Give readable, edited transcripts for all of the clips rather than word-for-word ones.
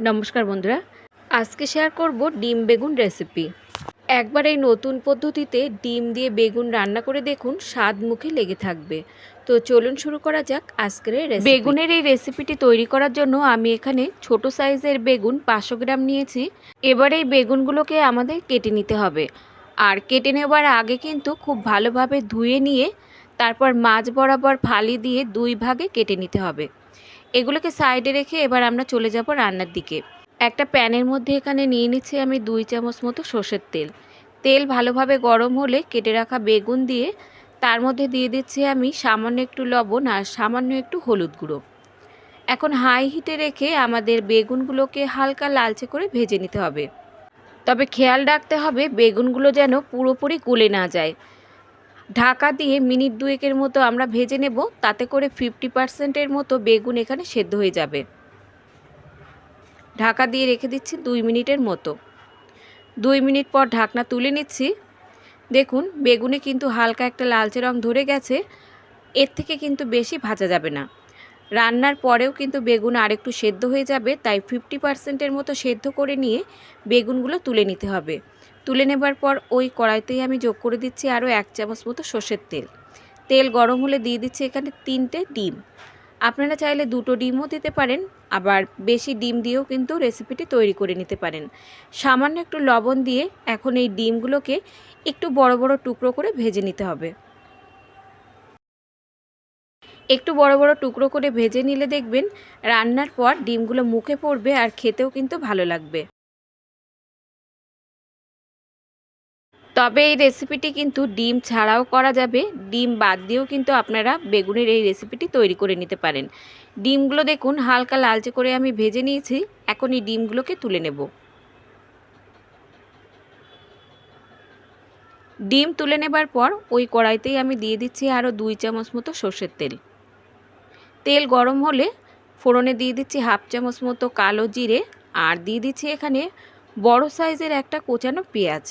নমস্কার বন্ধুরা, আজকে শেয়ার করব ডিম বেগুন রেসিপি। একবার এই নতুন পদ্ধতিতে ডিম দিয়ে বেগুন রান্না করে দেখুন, স্বাদ মুখে লেগে থাকবে। তো চলুন শুরু করা যাক আজকের এই রেসিপি। বেগুনের এই রেসিপিটি তৈরি করার জন্য আমি এখানে ছোট সাইজের বেগুন 500 গ্রাম নিয়েছি। এবার এই বেগুনগুলোকে আমাদের কেটে নিতে হবে। আর কেটে নেবার আগে কিন্তু খুব ভালোভাবে ধুয়ে নিয়ে তারপর মাঝ বরাবর ফালি দিয়ে 2 ভাগে কেটে নিতে হবে। এগুলোকে সাইডে রেখে এবার আমরা চলে যাব রান্নার দিকে। একটা প্যানের মধ্যে এখানে নিয়ে নিচ্ছি আমি 2 চামচ মতো সর্ষের তেল। তেল ভালোভাবে গরম হলে কেটে রাখা বেগুন দিয়ে তার মধ্যে দিয়ে দিচ্ছি আমি সামান্য একটু লবণ আর সামান্য একটু হলুদ গুঁড়ো। এখন হাই হিটে রেখে আমাদের বেগুনগুলোকে হালকা লালচে করে ভেজে নিতে হবে। তবে খেয়াল রাখতে হবে বেগুনগুলো যেন পুরোপুরি গলে না যায়। ঢাকা দিয়ে মিনিট 2 মতো আমরা ভেজে নেব, তাতে করে 50%-এর মতো বেগুন এখানে সেদ্ধ হয়ে যাবে। ঢাকা দিয়ে রেখে দিচ্ছি 2 মিনিটের মতো। 2 মিনিট পর ঢাকনা তুলে নিচ্ছি। দেখুন বেগুনে কিন্তু হালকা একটা লালচে রং ধরে গেছে। এর থেকে কিন্তু বেশি ভাজা যাবে না। রান্নার পরেও কিন্তু বেগুন আরেকটু সেদ্ধ হয়ে যাবে, তাই 50%-এর মতো সেদ্ধ করে নিয়ে বেগুনগুলো তুলে নিতে হবে। তুলে নেবার পর ওই কড়াইতেই আমি যোগ করে দিচ্ছি আরও 1 চামচ মতো সর্ষের তেল। তেল গরম হলে দিয়ে দিচ্ছি এখানে 3টে ডিম। আপনারা চাইলে 2টো ডিমও দিতে পারেন, আবার বেশি ডিম দিয়েও কিন্তু রেসিপিটি তৈরি করে নিতে পারেন। সামান্য একটু লবণ দিয়ে এখন এই ডিমগুলোকে একটু বড় বড় টুকরো করে ভেজে নিতে হবে। একটু বড় বড় টুকরো করে ভেজে নিলে দেখবেন রান্নার পর ডিমগুলো মুখে পড়বে আর খেতেও কিন্তু ভালো লাগবে। তবে এই রেসিপিটি কিন্তু ডিম ছাড়াও করা যাবে, ডিম বাদ দিয়েও কিন্তু আপনারা বেগুনের এই রেসিপিটি তৈরি করে নিতে পারেন। ডিমগুলো দেখুন হালকা লালচে করে আমি ভেজে নিয়েছি। এখন এই ডিমগুলোকে তুলে নেব। ডিম তুলে নেবার পর ওই কড়াইতেই আমি দিয়ে দিচ্ছি আরও 2 চামচ মতো সর্ষের তেল। তেল গরম হলে ফোড়নে দিয়ে দিচ্ছি 1/2 চামচ মতো কালো জিরে আর দিয়ে দিচ্ছি এখানে বড় সাইজের একটা কোচানো পেঁয়াজ।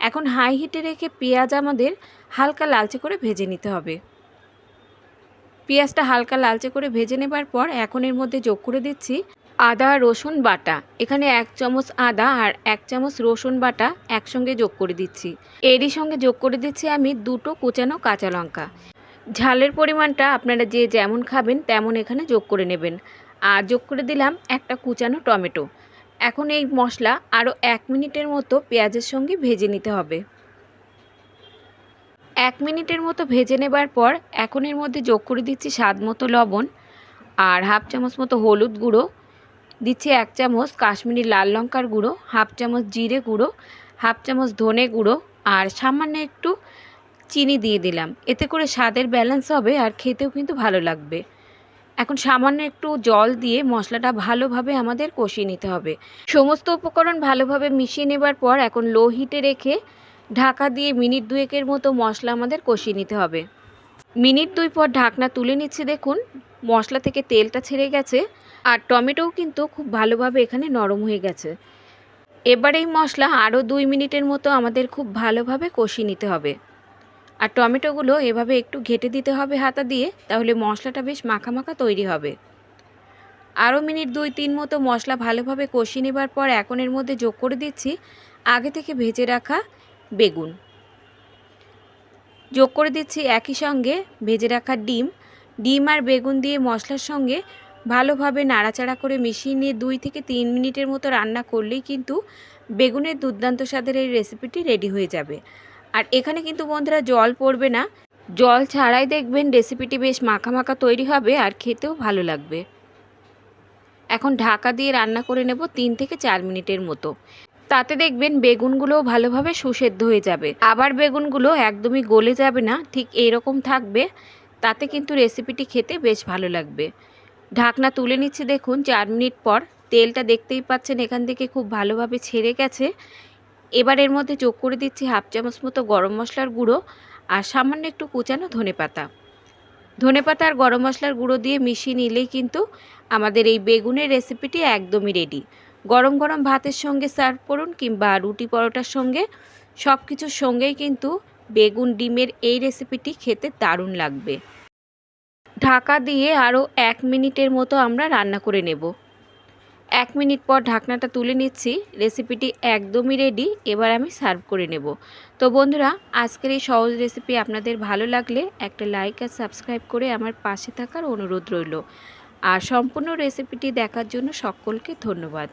এখন হাই হিটে রেখে পেঁয়াজ আমাদের হালকা লালচে করে ভেজে নিতে হবে। পেঁয়াজটা হালকা লালচে করে ভেজে নেবার পর এখন এর মধ্যে যোগ করে দিচ্ছি আদা রসুন বাটা। এখানে 1 চামচ আদা আর 1 চামচ রসুন বাটা একসঙ্গে যোগ করে দিচ্ছি। এরই সঙ্গে যোগ করে দিচ্ছি আমি 2টো কোচানো কাঁচা লঙ্কা। ঝালের পরিমাণটা আপনারা যে যেমন খাবেন তেমন এখানে যোগ করে নেবেন। আর যোগ করে দিলাম একটা কুচানো টমেটো। এখন এই মশলা আরও 1 মিনিটের মতো পেঁয়াজের সঙ্গে ভেজে নিতে হবে। 1 মিনিটের মতো ভেজে নেবার পর এখন এর মধ্যে যোগ করে দিচ্ছি স্বাদ মতো লবণ আর 1/2 চামচ মতো হলুদ গুঁড়ো, দিচ্ছি 1 চামচ কাশ্মীরি লাল লঙ্কার গুঁড়ো, 1/2 চামচ জিরে গুঁড়ো, 1/2 চামচ ধনে গুঁড়ো আর সামান্য একটু চিনি দিয়ে দিলাম। এতে করে স্বাদের ব্যালেন্স হবে আর খেতেও কিন্তু ভালো লাগবে। এখন সামান্য একটু জল দিয়ে মশলাটা ভালোভাবে আমাদের কষিয়ে নিতে হবে। সমস্ত উপকরণ ভালোভাবে মিশিয়ে নেবার পর এখন লো হিটে রেখে ঢাকা দিয়ে মিনিট 2 মতো মশলা আমাদের কষিয়ে নিতে হবে। মিনিট 2 পর ঢাকনা তুলে নিচ্ছি। দেখুন মশলা থেকে তেলটা ছেড়ে গেছে আর টমেটোও কিন্তু খুব ভালোভাবে এখানে নরম হয়ে গেছে। এবার এই মশলা আরও 2 মিনিটের মতো আমাদের খুব ভালোভাবে কষিয়ে নিতে হবে। আর টমেটোগুলো এভাবে একটু ঘেঁটে দিতে হবে হাতা দিয়ে, তাহলে মশলাটা বেশ মাখা মাখা তৈরি হবে। আরও মিনিট 2-3 মতো মশলা ভালোভাবে কষিয়ে নেবার পর এখন এর মধ্যে যোগ করে দিচ্ছি আগে থেকে ভেজে রাখা বেগুন। যোগ করে দিচ্ছি একই সঙ্গে ভেজে রাখা ডিম আর বেগুন দিয়ে মশলার সঙ্গে ভালোভাবে নাড়াচাড়া করে মিশিয়ে নিয়ে 2-3 মিনিটের মতো রান্না করলেই কিন্তু বেগুনের দুর্দান্ত স্বাদের এই রেসিপিটি রেডি হয়ে যাবে। আর এখানে কিন্তু বন্ধুরা জল পড়বে না, জল ছাড়াই দেখবেন রেসিপিটি বেশ মাখা মাখা তৈরি হবে আর খেতেও ভালো লাগবে। এখন ঢাকা দিয়ে রান্না করে নেব 3-4 মিনিটের মতো। তাতে দেখবেন বেগুনগুলোও ভালোভাবে সুসেদ্ধ হয়ে যাবে। আবার বেগুনগুলো একদমই গলে যাবে না, ঠিক এইরকম থাকবে। তাতে কিন্তু রেসিপিটি খেতে বেশ ভালো লাগবে। ঢাকনা তুলে নিচ্ছি। দেখুন 4 মিনিট পর তেলটা দেখতেই পাচ্ছেন এখান থেকে খুব ভালোভাবে ছেড়ে গেছে। এবার এর মধ্যে যোগ করে দিচ্ছি 1/2 চামচ মতো গরম মশলার গুঁড়ো আর সামান্য একটু কুচানো ধনেপাতা। ধনেপাতা আর গরম মশলার গুঁড়ো দিয়ে মিশিয়ে নিলেই কিন্তু আমাদের এই বেগুনের রেসিপিটি একদমই রেডি। গরম গরম ভাতের সঙ্গে সার্ভ করুন কিংবা রুটি পরোটার সঙ্গে, সব কিছুর সঙ্গেই কিন্তু বেগুন ডিমের এই রেসিপিটি খেতে দারুণ লাগবে। ঢাকা দিয়ে আরও 1 মিনিটের মতো আমরা রান্না করে নেব। 1 মিনিট পর ঢাকনাটা তুলে নিচ্ছি। রেসিপিটি একদমই রেডি। এবার আমি সার্ভ করে নেব। তো বন্ধুরা, আজকের এই সহজ রেসিপি আপনাদের ভালো লাগলে একটা লাইক আর সাবস্ক্রাইব করে আমার পাশে থাকার অনুরোধ রইল। আর সম্পূর্ণ রেসিপিটি দেখার জন্য সকলকে ধন্যবাদ।